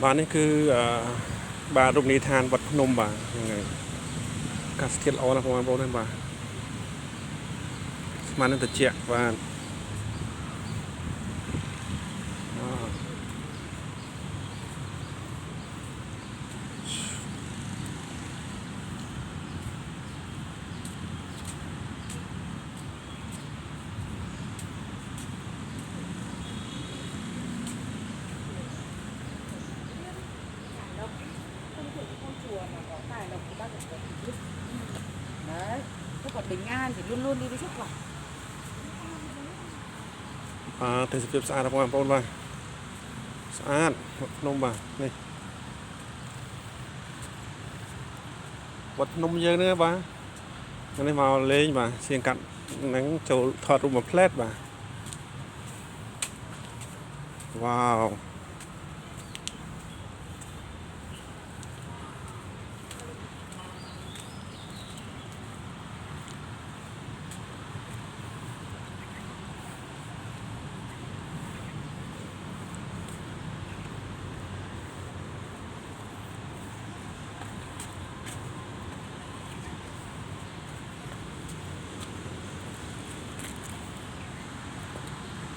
บ้านนี้คือบารุมนิทานวัดพนมบ่ายังไงกาสเกตเอาละประมาณโบนั่นบ่ามานั่นแต่เจียบ้านđấy nó còn bình an thì luôn luôn đi với sức khỏe แต่สิบสะอาดประมาณโบนบ่าสะอาดวัดพนมบ่านี่วัดพนมเยอะเนื้อบ่าอันนี้มาเล่นบ่าเสียงกัดหนังโจทอดรูปมาแพลดบ่าว้าว